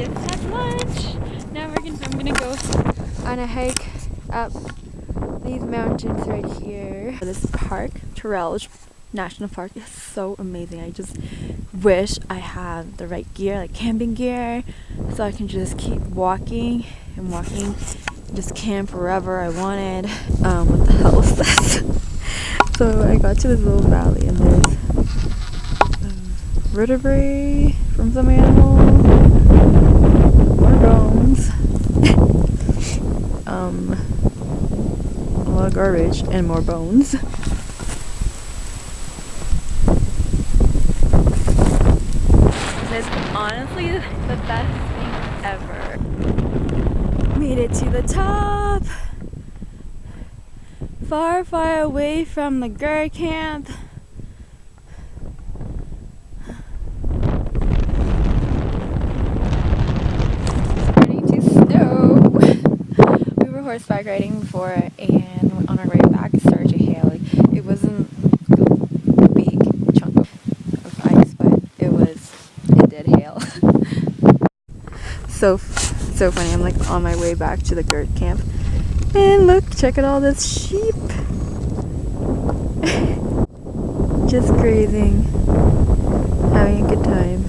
Just had lunch. Now I'm gonna go on a hike up these mountains right here. This park, Terelj National Park, is so amazing. I just wish I had the right gear, like camping gear, so I can just keep walking and walking, just camp wherever I wanted. What the hell is this? So I got to this little valley and there's vertebrae from some animal, more bones, a lot of garbage and more bones. It's honestly the best thing ever. Made it to the top, far, far away from the Gorkhi camp. Starting to snow. We were horseback riding before, and on our way back it started to hail. Like, it wasn't a big chunk of ice, but it did hail. So funny. I'm like on my way back to the Gorkhi camp, and look, check out all this sheep. Just grazing, having a good time.